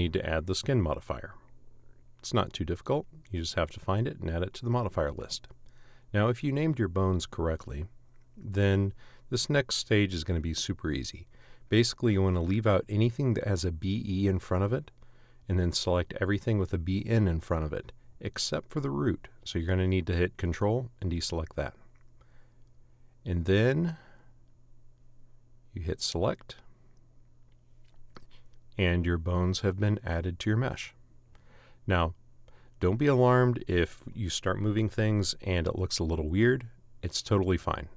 need to add the skin modifier. It's not too difficult. You just have to find it and add it to the modifier list. Now, if you named your bones correctly, then this next stage is going to be super easy. Basically, you want to leave out anything that has a BE in front of it, and then select everything with a BN in front of it, except for the root. So you're going to need to hit Control and deselect that. And then you hit Select, and your bones have been added to your mesh. Now, don't be alarmed if you start moving things and it looks a little weird. It's totally fine.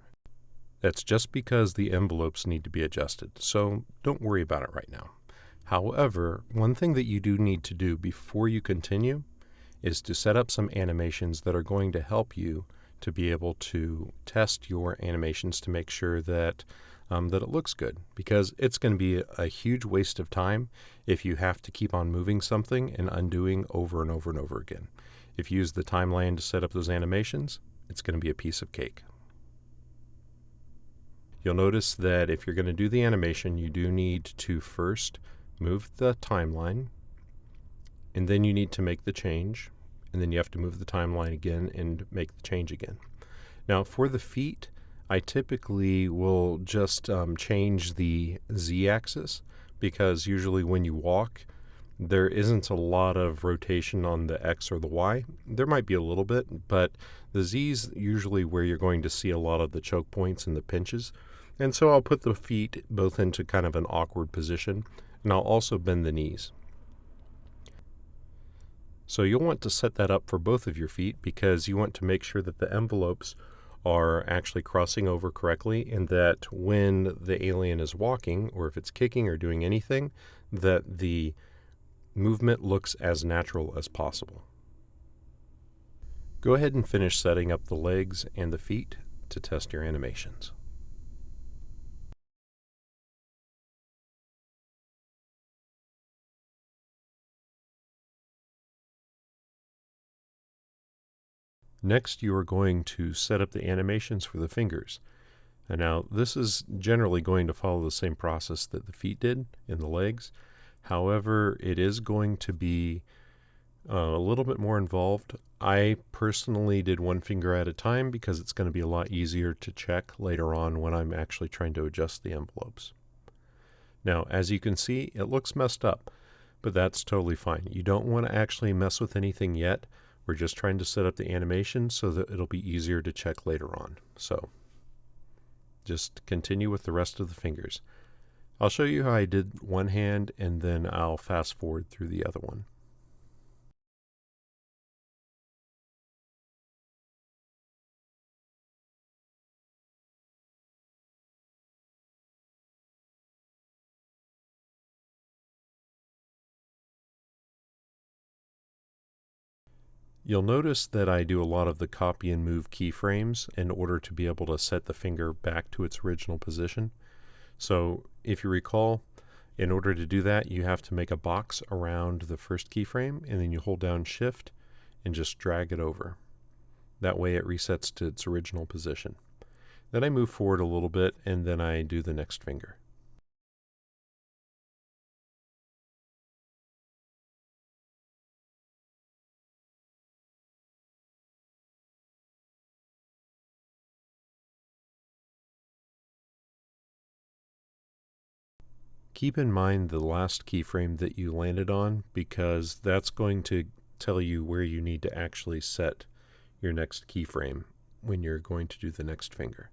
That's just because the envelopes need to be adjusted, so don't worry about it right now. However, one thing that you do need to do before you continue is to set up some animations that are going to help you to be able to test your animations to make sure that that it looks good, because it's going to be a huge waste of time if you have to keep on moving something and undoing over and over and over again. If you use the timeline to set up those animations, it's going to be a piece of cake. You'll notice that if you're going to do the animation, you do need to first move the timeline, and then you need to make the change, and then you have to move the timeline again and make the change again. Now, for the feet, I typically will just change the z-axis, because usually when you walk, there isn't a lot of rotation on the x or the y. There might be a little bit, but the z's usually where you're going to see a lot of the choke points and the pinches. And so I'll put the feet both into kind of an awkward position, and I'll also bend the knees. So you'll want to set that up for both of your feet, because you want to make sure that the envelopes are actually crossing over correctly, and that when the alien is walking, or if it's kicking or doing anything, that the movement looks as natural as possible. Go ahead and finish setting up the legs and the feet to test your animations. Next, you are going to set up the animations for the fingers. And now, this is generally going to follow the same process that the feet did in the legs. However, it is going to be a little bit more involved. I personally did one finger at a time because it's going to be a lot easier to check later on when I'm actually trying to adjust the envelopes. Now, as you can see, it looks messed up, but that's totally fine. You don't want to actually mess with anything yet. We're just trying to set up the animation so that it'll be easier to check later on. So just continue with the rest of the fingers. I'll show you how I did one hand, and then I'll fast forward through the other one. You'll notice that I do a lot of the copy and move keyframes in order to be able to set the finger back to its original position. So if you recall, in order to do that, you have to make a box around the first keyframe, and then you hold down Shift and just drag it over. That way it resets to its original position. Then I move forward a little bit, and then I do the next finger. Keep in mind the last keyframe that you landed on, because that's going to tell you where you need to actually set your next keyframe when you're going to do the next finger.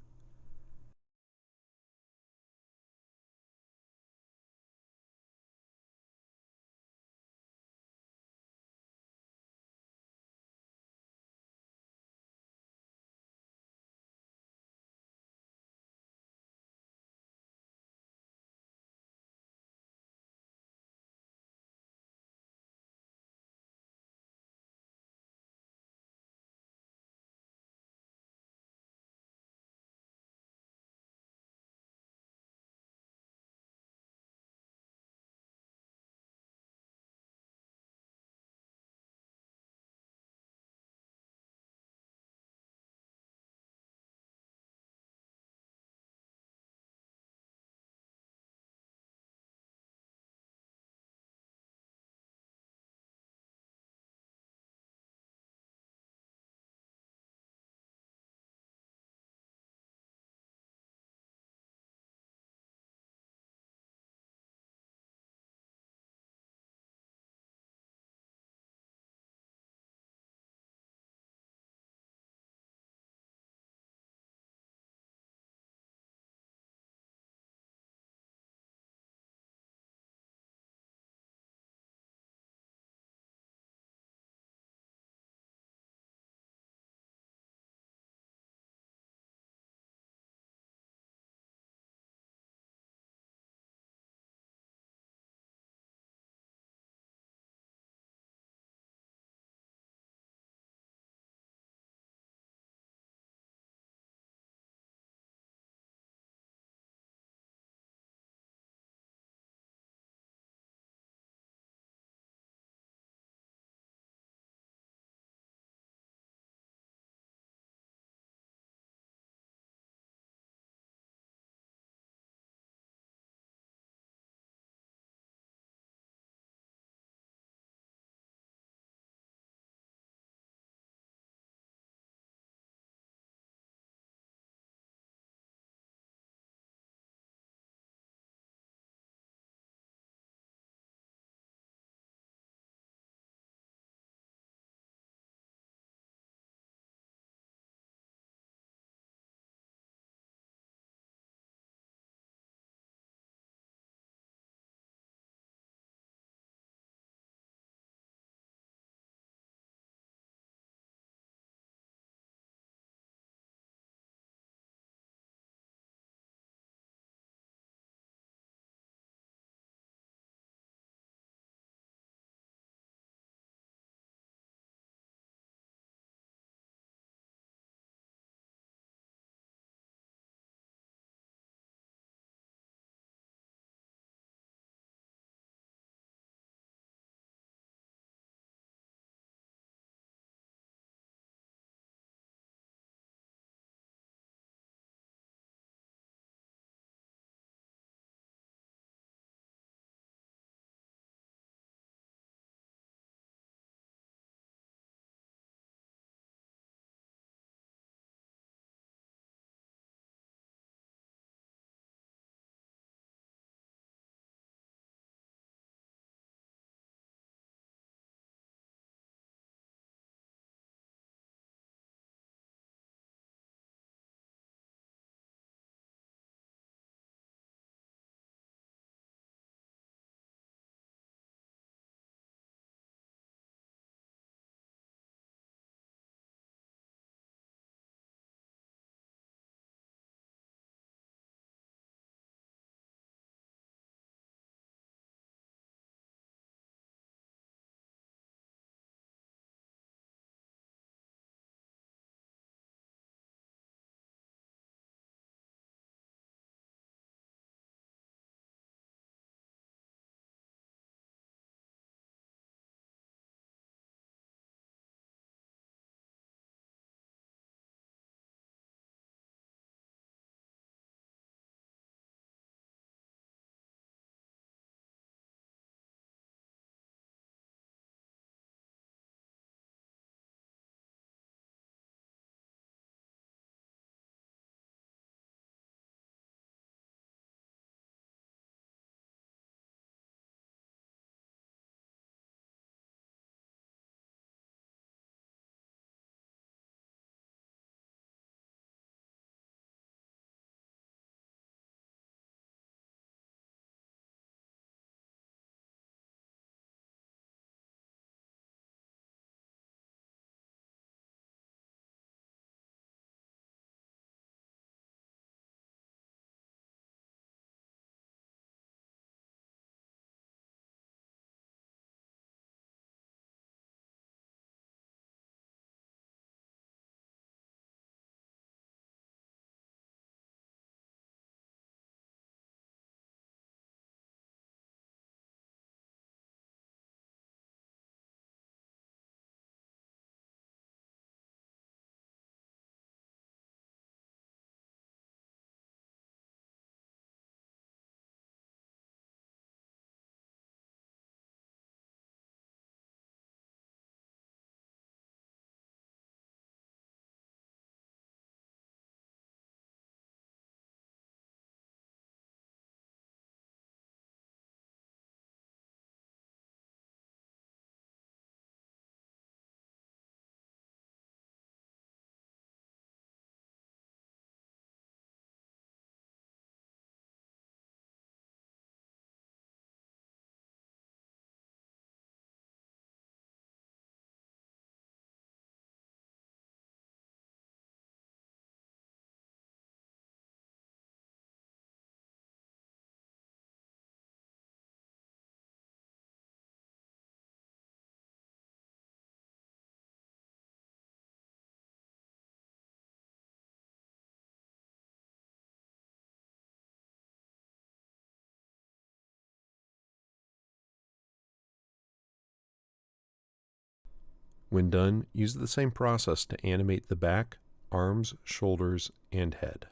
When done, use the same process to animate the back, arms, shoulders, and head.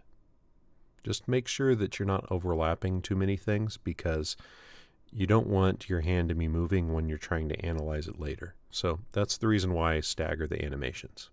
Just make sure that you're not overlapping too many things because you don't want your hand to be moving when you're trying to analyze it later. So that's the reason why I stagger the animations.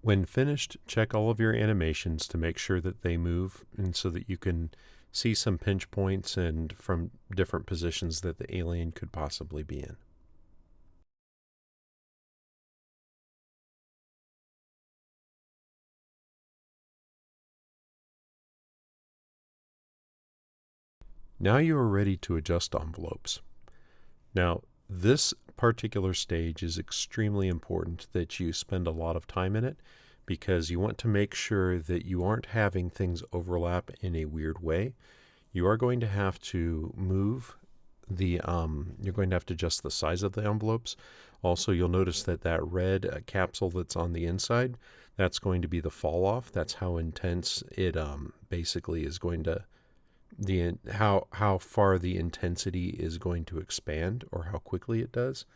When finished, check all of your animations to make sure that they move and so that you can see some pinch points and from different positions that the alien could possibly be in. Now you are ready to adjust envelopes. Now, this particular stage is extremely important that you spend a lot of time in it because you want to make sure that you aren't having things overlap in a weird way. You are going to have to move you're going to have to adjust the size of the envelopes. Also, you'll notice that that red capsule that's on the inside, that's going to be the fall off. That's how intense it basically is going to how far the intensity is going to expand or how quickly it does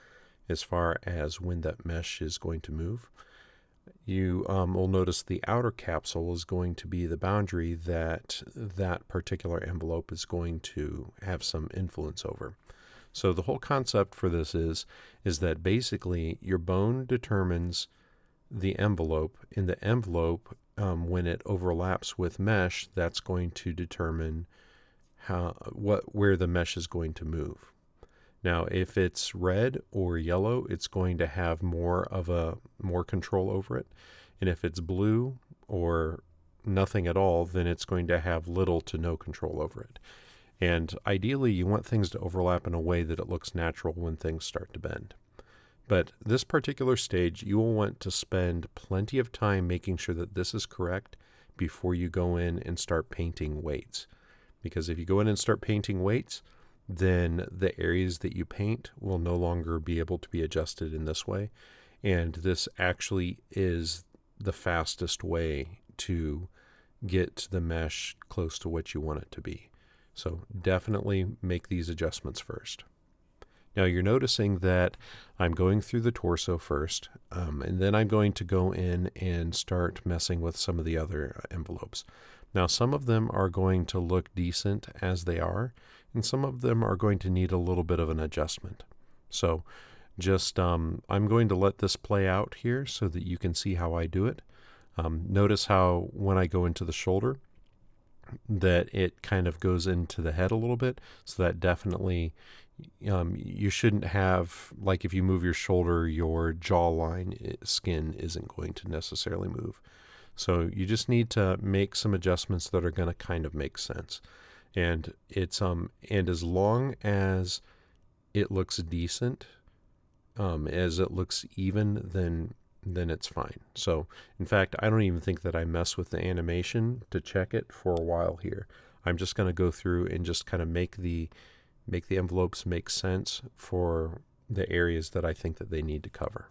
as far as when that mesh is going to move. You will notice the outer capsule is going to be the boundary that that particular envelope is going to have some influence over. So the whole concept for this is that basically your bone determines the envelope. In the envelope, when it overlaps with mesh, that's going to determine where the mesh is going to move. Now, if it's red or yellow, it's going to have more control over it. And if it's blue or nothing at all, then it's going to have little to no control over it. And ideally, you want things to overlap in a way that it looks natural when things start to bend. But this particular stage, you will want to spend plenty of time making sure that this is correct before you go in and start painting weights. Because if you go in and start painting weights, then the areas that you paint will no longer be able to be adjusted in this way. And this actually is the fastest way to get the mesh close to what you want it to be. So definitely make these adjustments first. Now you're noticing that I'm going through the torso first, and then I'm going to go in and start messing with some of the other envelopes. Now some of them are going to look decent as they are, and some of them are going to need a little bit of an adjustment. So just I'm going to let this play out here so that you can see how I do it. Notice how when I go into the shoulder that it kind of goes into the head a little bit, so that definitely you shouldn't have, like if you move your shoulder, your jawline skin isn't going to necessarily move. So you just need to make some adjustments that are going to kind of make sense. And it's and as long as it looks decent, as it looks even, then it's fine. So in fact, I don't even think that I mess with the animation to check it for a while here. I'm just going to go through and just kind of make the envelopes make sense for the areas that I think that they need to cover.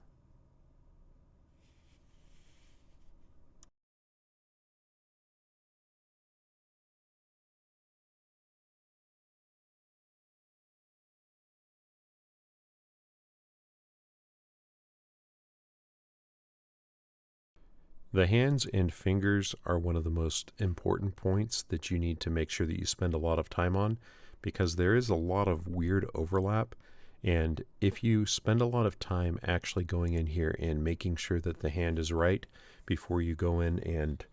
The hands and fingers are one of the most important points that you need to make sure that you spend a lot of time on, because there is a lot of weird overlap. And if you spend a lot of time actually going in here and making sure that the hand is right before you go in and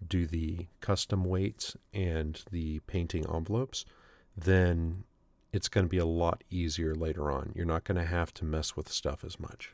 do the custom weights and the painting envelopes, then it's going to be a lot easier later on. You're not going to have to mess with stuff as much.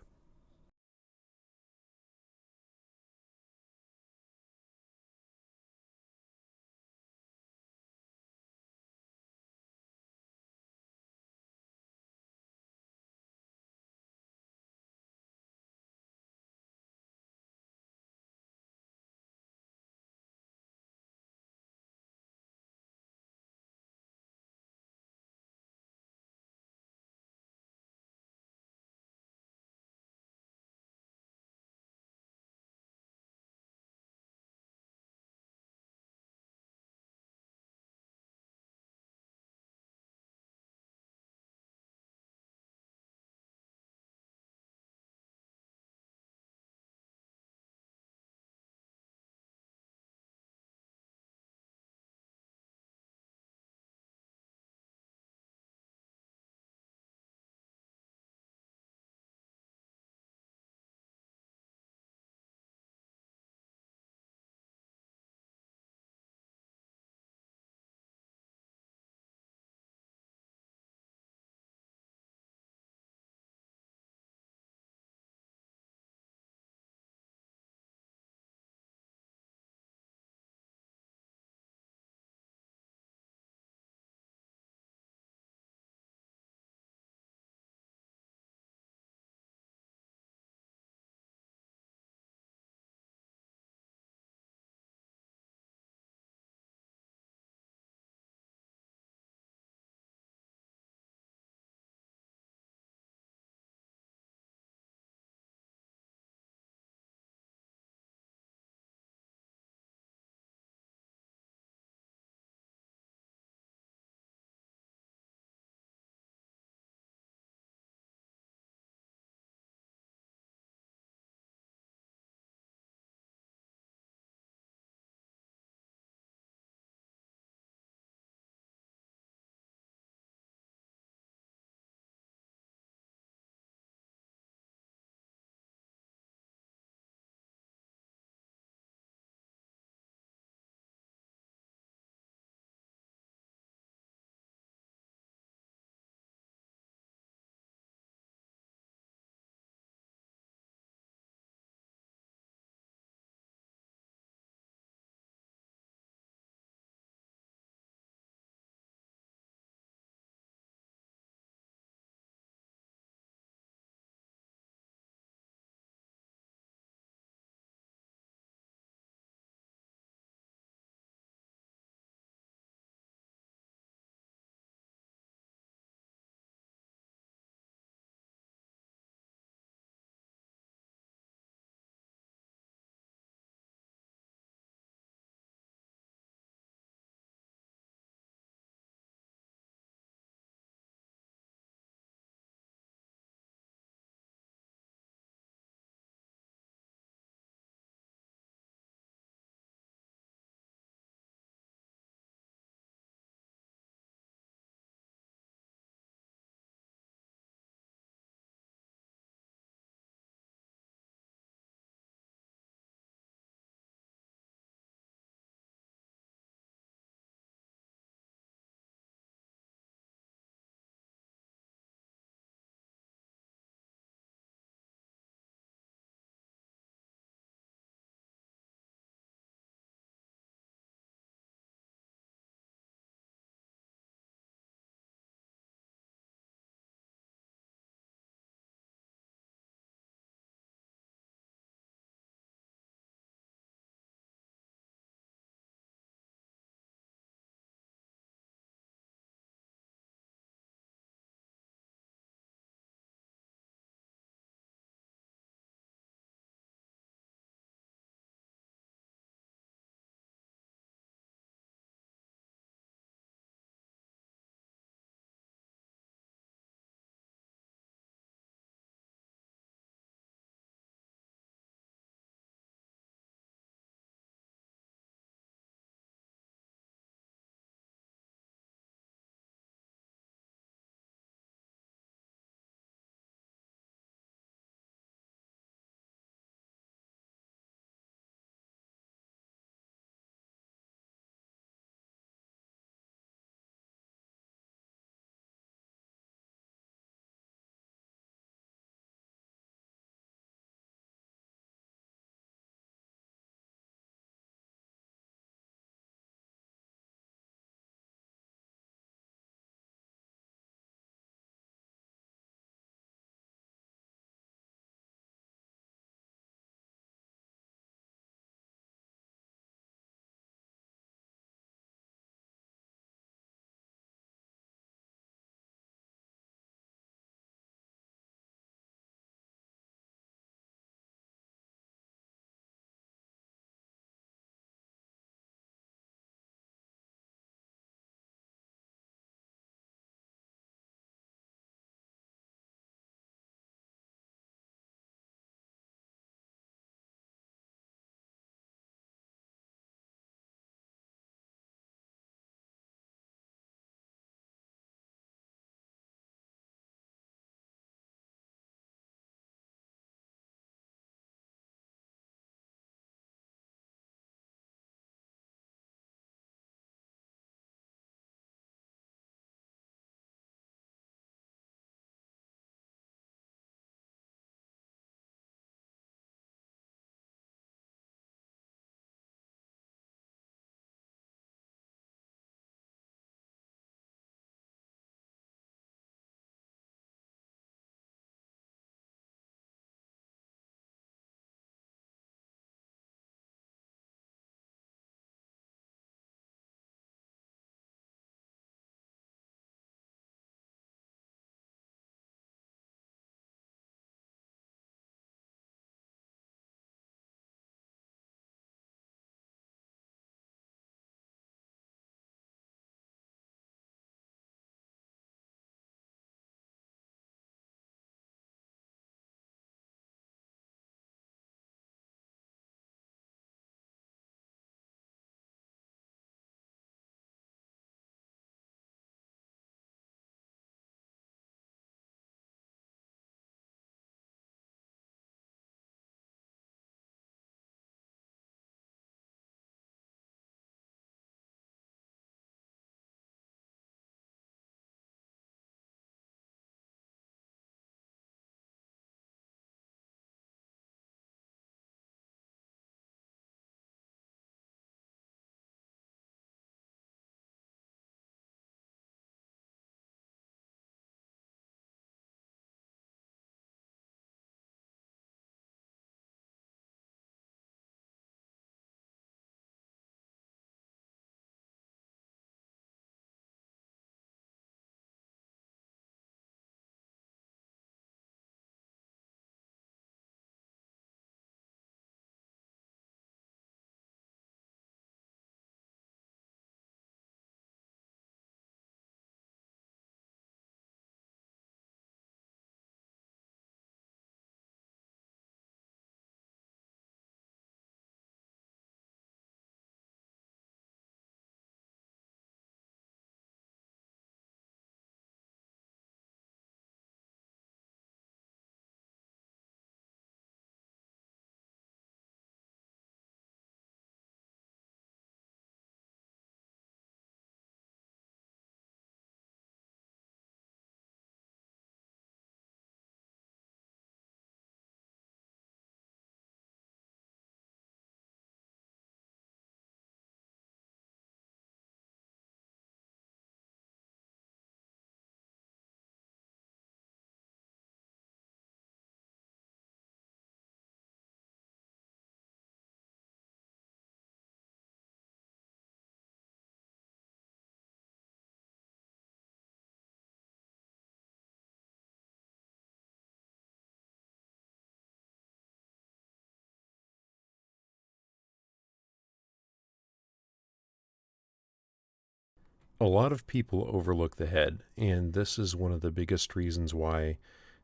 A lot of people overlook the head, and this is one of the biggest reasons why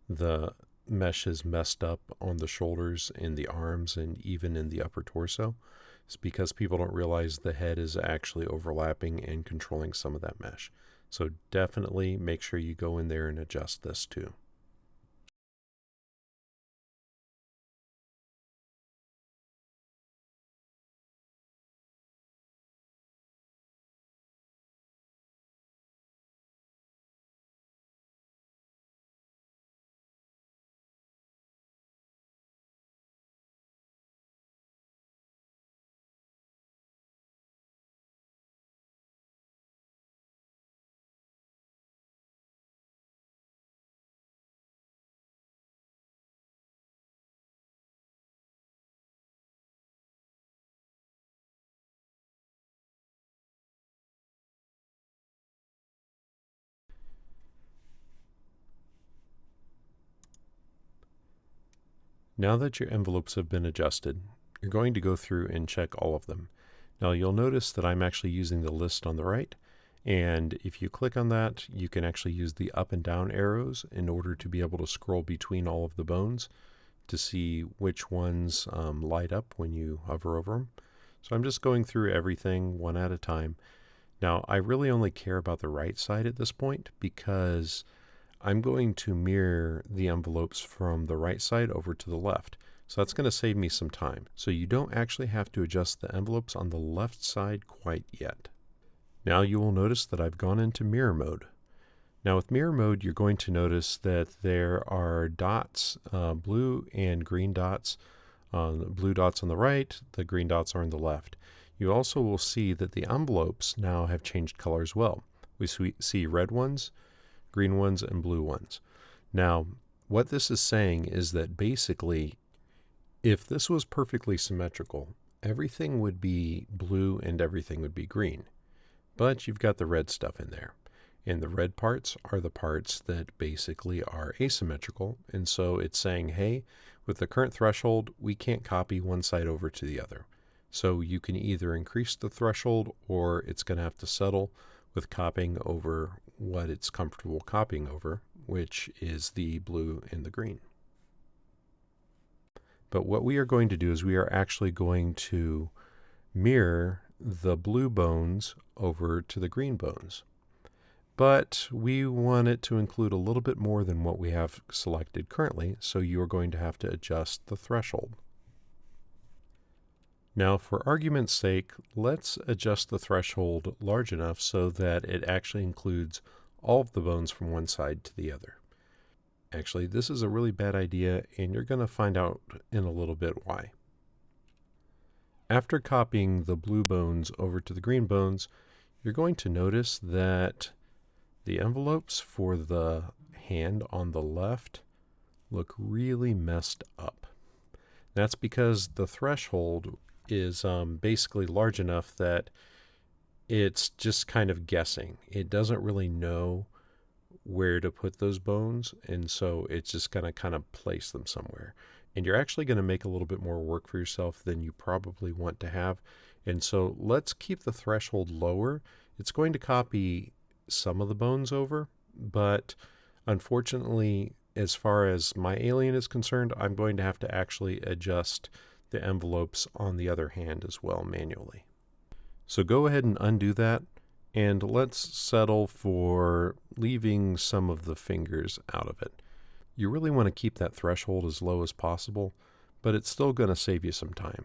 the mesh is messed up on the shoulders and the arms and even in the upper torso. It's because people don't realize the head is actually overlapping and controlling some of that mesh. So definitely make sure you go in there and adjust this too. Now that your envelopes have been adjusted, you're going to go through and check all of them. Now you'll notice that I'm actually using the list on the right, and if you click on that, you can actually use the up and down arrows in order to be able to scroll between all of the bones to see which ones light up when you hover over them. So I'm just going through everything one at a time. Now I really only care about the right side at this point because I'm going to mirror the envelopes from the right side over to the left. So that's going to save me some time. So you don't actually have to adjust the envelopes on the left side quite yet. Now you will notice that I've gone into mirror mode. Now with mirror mode, you're going to notice that there are dots, blue and green dots. The blue dots on the right, the green dots are on the left. You also will see that the envelopes now have changed color as well. We see red ones, green ones, and blue ones. Now, what this is saying is that basically, if this was perfectly symmetrical, everything would be blue and everything would be green. But you've got the red stuff in there. And the red parts are the parts that basically are asymmetrical. And so it's saying, hey, with the current threshold, we can't copy one side over to the other. So you can either increase the threshold or it's going to have to settle with copying over what it's comfortable copying over, which is the blue and the green. But what we are going to do is we are actually going to mirror the blue bones over to the green bones. But we want it to include a little bit more than what we have selected currently, so you are going to have to adjust the threshold. Now, for argument's sake, let's adjust the threshold large enough so that it actually includes all of the bones from one side to the other. Actually, this is a really bad idea, and you're going to find out in a little bit why. After copying the blue bones over to the green bones, you're going to notice that the envelopes for the hand on the left look really messed up. That's because the threshold is basically large enough that it's just kind of guessing. It doesn't really know where to put those bones, and so it's just going to kind of place them somewhere. And you're actually going to make a little bit more work for yourself than you probably want to have. And so let's keep the threshold lower. It's going to copy some of the bones over, but unfortunately, as far as my alien is concerned, I'm going to have to actually adjust the envelopes on the other hand as well manually. So go ahead and undo that, and let's settle for leaving some of the fingers out of it. You really want to keep that threshold as low as possible, but it's still going to save you some time.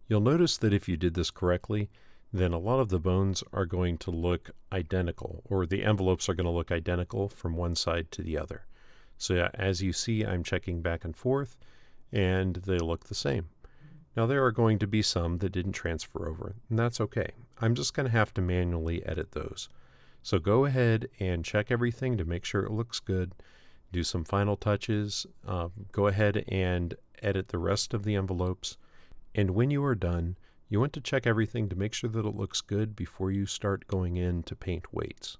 You'll notice that if you did this correctly, then a lot of the bones are going to look identical, or the envelopes are going to look identical from one side to the other. So yeah, as you see, I'm checking back and forth, and they look the same. Now there are going to be some that didn't transfer over, and that's okay. I'm just going to have to manually edit those. So go ahead and check everything to make sure it looks good. Do some final touches. Go ahead and edit the rest of the envelopes. And when you are done, you want to check everything to make sure that it looks good before you start going in to paint weights.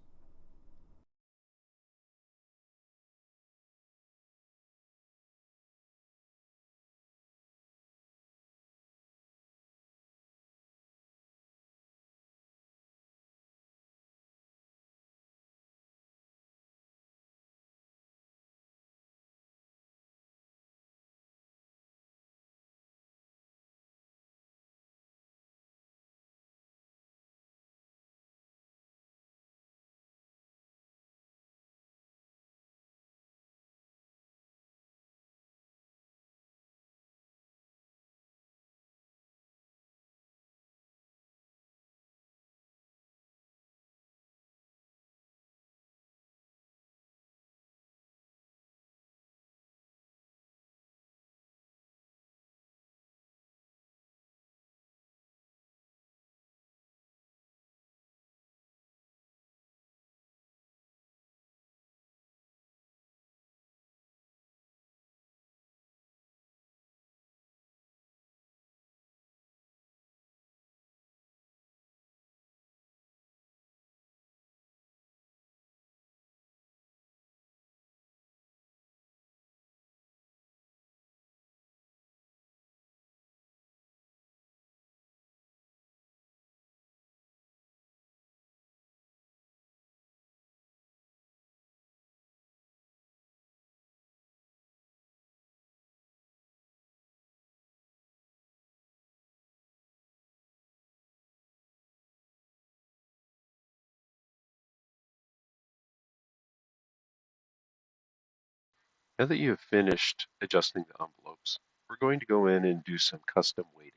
Now that you have finished adjusting the envelopes, we're going to go in and do some custom weighting.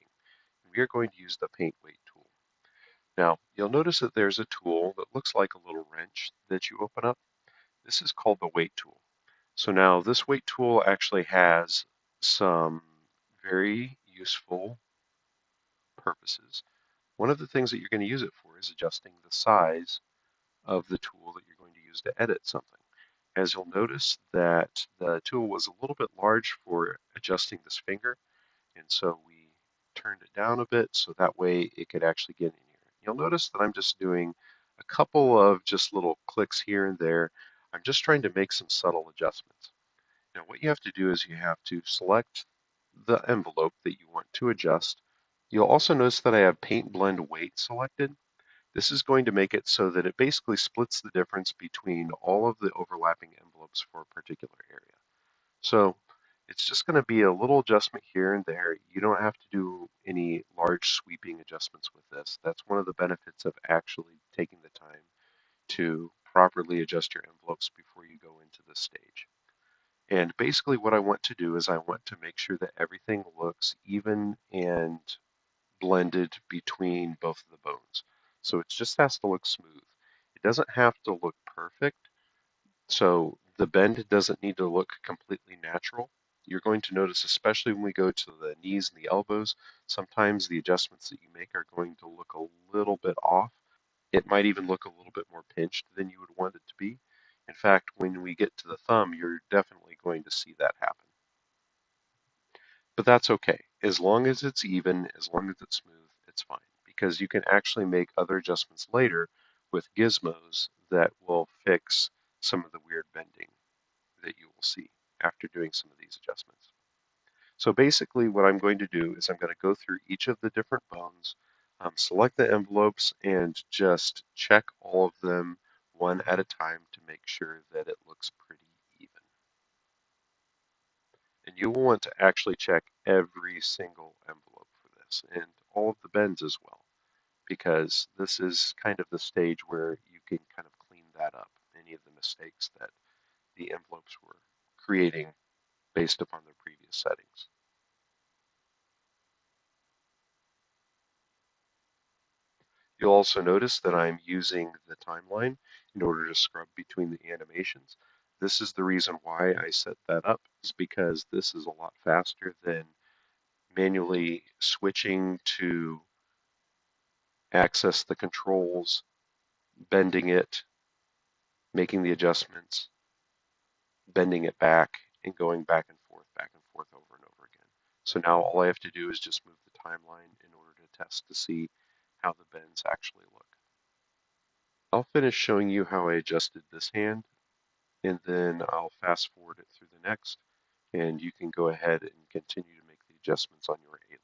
We are going to use the paint weight tool. Now, you'll notice that there's a tool that looks like a little wrench that you open up. This is called the weight tool. So now this weight tool actually has some very useful purposes. One of the things that you're going to use it for is adjusting the size of the tool that you're going to use to edit something. As you'll notice that the tool was a little bit large for adjusting this finger, and so we turned it down a bit so that way it could actually get in here. You'll notice that I'm just doing a couple of just little clicks here and there. I'm just trying to make some subtle adjustments. Now what you have to do is you have to select the envelope that you want to adjust. You'll also notice that I have paint blend weight selected. This is going to make it so that it basically splits the difference between all of the overlapping envelopes for a particular area. So it's just going to be a little adjustment here and there. You don't have to do any large sweeping adjustments with this. That's one of the benefits of actually taking the time to properly adjust your envelopes before you go into this stage. And basically what I want to do is I want to make sure that everything looks even and blended between both of the bones. So it just has to look smooth. It doesn't have to look perfect. So the bend doesn't need to look completely natural. You're going to notice, especially when we go to the knees and the elbows, sometimes the adjustments that you make are going to look a little bit off. It might even look a little bit more pinched than you would want it to be. In fact, when we get to the thumb, you're definitely going to see that happen. But that's okay. As long as it's even, as long as it's smooth, it's fine. Because you can actually make other adjustments later with gizmos that will fix some of the weird bending that you will see after doing some of these adjustments. So basically what I'm going to do is I'm going to go through each of the different bones, select the envelopes, and just check all of them one at a time to make sure that it looks pretty even. And you will want to actually check every single envelope for this and all of the bends as well, because this is kind of the stage where you can kind of clean that up, any of the mistakes that the envelopes were creating based upon their previous settings. You'll also notice that I'm using the timeline in order to scrub between the animations. This is the reason why I set that up, is because this is a lot faster than manually switching to access the controls, bending it, making the adjustments, bending it back, and going back and forth over and over again. So now all I have to do is just move the timeline in order to test to see how the bends actually look. I'll finish showing you how I adjusted this hand, and then I'll fast forward it through the next, and you can go ahead and continue to make the adjustments on your alien.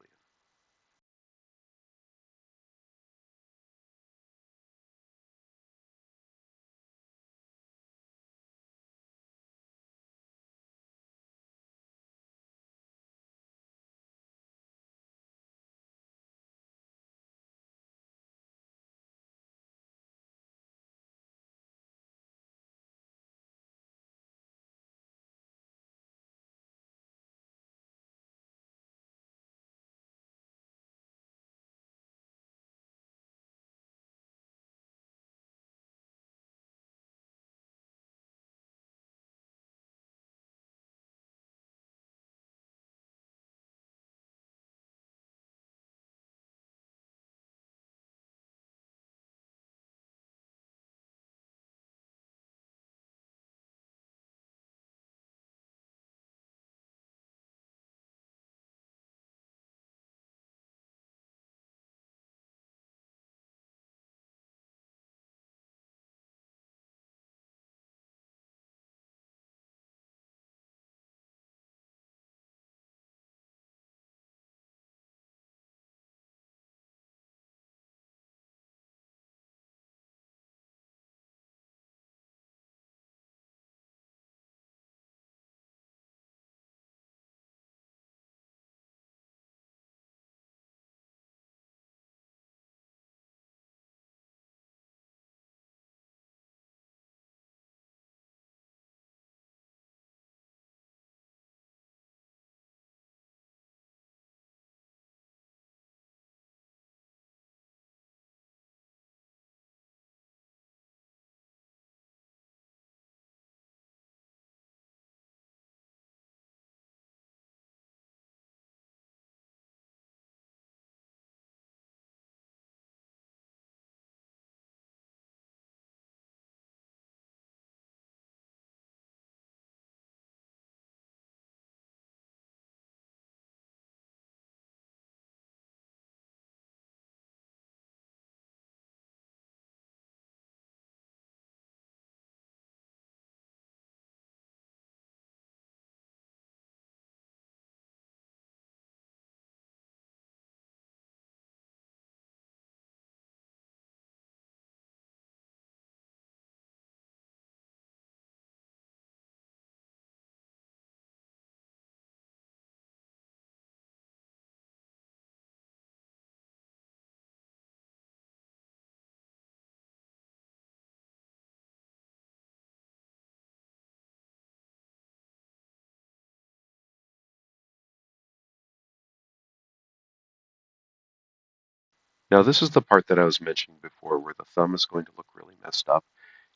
Now this is the part that I was mentioning before where the thumb is going to look really messed up.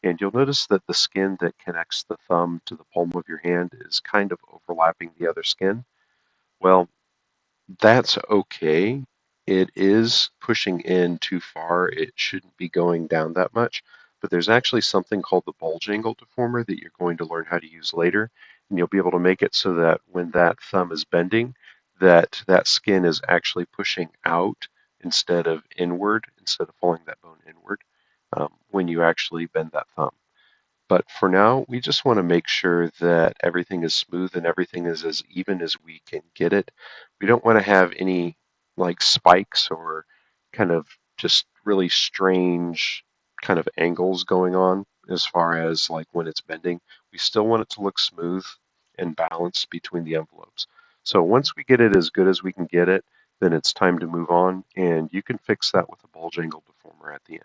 And you'll notice that the skin that connects the thumb to the palm of your hand is kind of overlapping the other skin. Well, that's okay. It is pushing in too far. It shouldn't be going down that much. But there's actually something called the bulge angle deformer that you're going to learn how to use later. And you'll be able to make it so that when that thumb is bending, that skin is actually pushing out instead of inward, instead of pulling that bone inward when you actually bend that thumb. But for now, we just want to make sure that everything is smooth and everything is as even as we can get it. We don't want to have any like spikes or kind of just really strange kind of angles going on as far as like when it's bending. We still want it to look smooth and balanced between the envelopes. So once we get it as good as we can get it, then it's time to move on, and you can fix that with a bulge angle deformer at the end.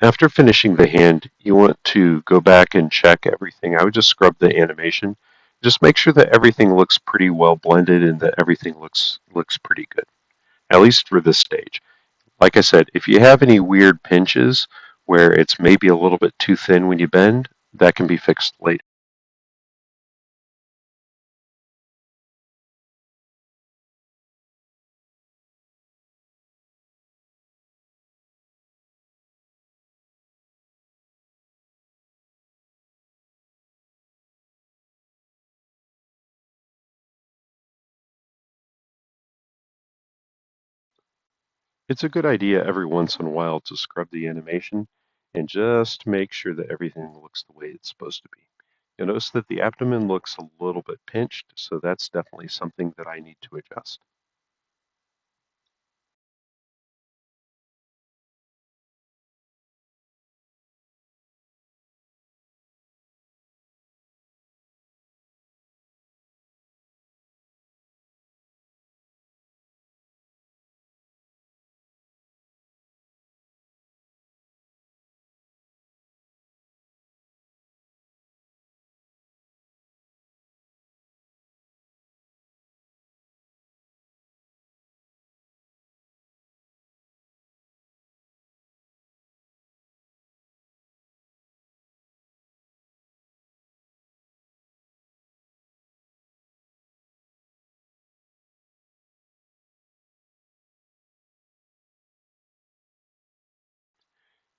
After finishing the hand, you want to go back and check everything. I would just scrub the animation. Just make sure that everything looks pretty well blended and that everything looks pretty good, at least for this stage. Like I said, if you have any weird pinches where it's maybe a little bit too thin when you bend, that can be fixed later. It's a good idea every once in a while to scrub the animation and just make sure that everything looks the way it's supposed to be. You'll notice that the abdomen looks a little bit pinched, so that's definitely something that I need to adjust.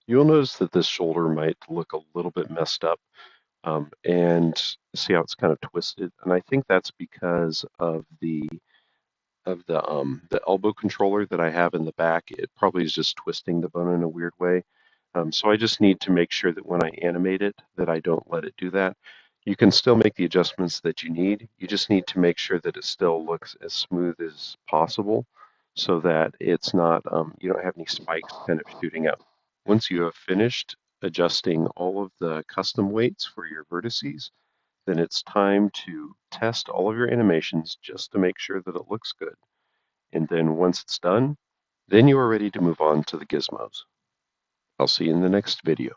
You'll notice that this shoulder might look a little bit messed up, and see how it's kind of twisted. And I think that's because of the elbow controller that I have in the back. It probably is just twisting the bone in a weird way. So I just need to make sure that when I animate it, that I don't let it do that. You can still make the adjustments that you need. You just need to make sure that it still looks as smooth as possible so that it's not, you don't have any spikes kind of shooting out. Once you have finished adjusting all of the custom weights for your vertices, then it's time to test all of your animations just to make sure that it looks good. And then once it's done, then you are ready to move on to the gizmos. I'll see you in the next video.